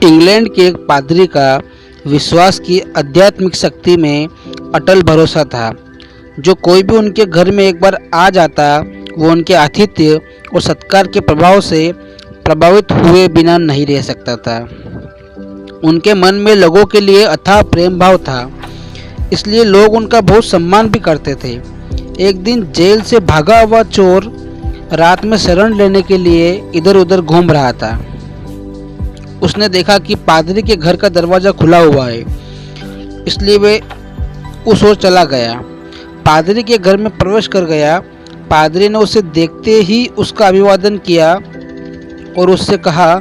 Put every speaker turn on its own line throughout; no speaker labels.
England के एक पादरी का विश्वास की आध्यात्मिक शक्ति में अटल भरोसा था। जो कोई भी उनके घर में एक बार आ जाता वो उनके आतिथ्य और सत्कार के प्रभाव से प्रभावित हुए बिना नहीं रह सकता था। उनके मन में लोगों के लिए अथाह प्रेम भाव था, इसलिए लोग उनका बहुत सम्मान भी करते थे। एक दिन जेल से भागा हुआ चोर रात में शरण लेने के लिए इधर उधर घूम रहा था। उसने देखा कि पादरी के घर का दरवाज़ा खुला हुआ है, इसलिए वे उस ओर चला गया। पादरी के घर में प्रवेश कर गया। पादरी ने उसे देखते ही उसका अभिवादन किया और उससे कहा,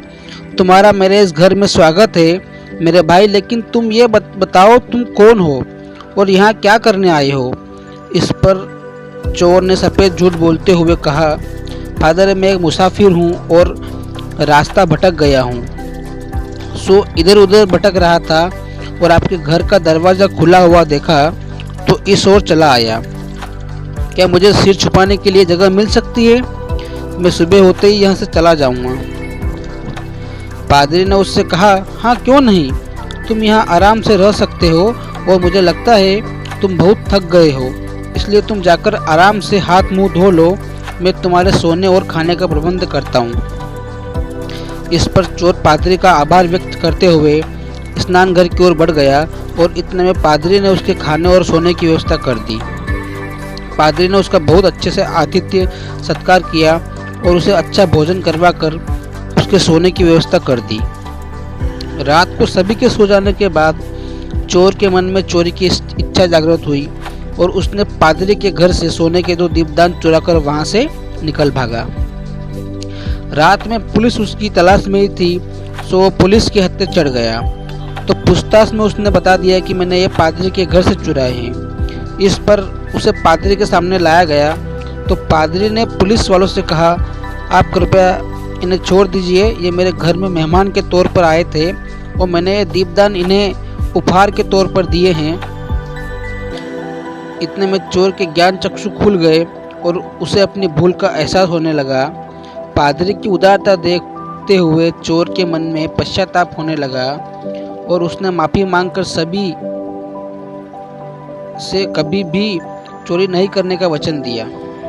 तुम्हारा मेरे इस घर में स्वागत है मेरे भाई, लेकिन तुम ये बताओ तुम कौन हो और यहाँ क्या करने आए हो। इस पर चोर ने सफ़ेद झूठ बोलते हुए कहा, फादर मैं एक मुसाफिर हूँ और रास्ता भटक गया हूँ, सो इधर उधर भटक रहा था और आपके घर का दरवाज़ा खुला हुआ देखा तो इस ओर चला आया। क्या मुझे सिर छुपाने के लिए जगह मिल सकती है? मैं सुबह होते ही यहाँ से चला जाऊँगा। पादरी ने उससे कहा, हाँ क्यों नहीं, तुम यहाँ आराम से रह सकते हो और मुझे लगता है तुम बहुत थक गए हो, इसलिए तुम जाकर आराम से हाथ मुंह धो लो, मैं तुम्हारे सोने और खाने का प्रबंध करता हूँ। इस पर चोर पादरी का आभार व्यक्त करते हुए स्नान घर की ओर बढ़ गया और इतने में पादरी ने उसके खाने और सोने की व्यवस्था कर दी। पादरी ने उसका बहुत अच्छे से आतिथ्य सत्कार किया और उसे अच्छा भोजन करवा कर उसके सोने की व्यवस्था कर दी। रात को सभी के सो जाने के बाद चोर के मन में चोरी की इच्छा जागृत हुई और उसने पादरी के घर से सोने के 2 दीपदान चुराकर वहां से निकल भागा। रात में पुलिस उसकी तलाश में ही थी, सो वो पुलिस के हत्थे चढ़ गया तो पूछताछ में उसने बता दिया कि मैंने ये पादरी के घर से चुराए हैं। इस पर उसे पादरी के सामने लाया गया तो पादरी ने पुलिस वालों से कहा, आप कृपया इन्हें छोड़ दीजिए, ये मेरे घर में मेहमान के तौर पर आए थे और मैंने ये दीपदान इन्हें उपहार के तौर पर दिए हैं। इतने में चोर के ज्ञान चक्षु खुल गए और उसे अपनी भूल का एहसास होने लगा। पादरी की उदारता देखते हुए चोर के मन में पश्चाताप होने लगा और उसने माफ़ी मांगकर सभी से कभी भी चोरी नहीं करने का वचन दिया।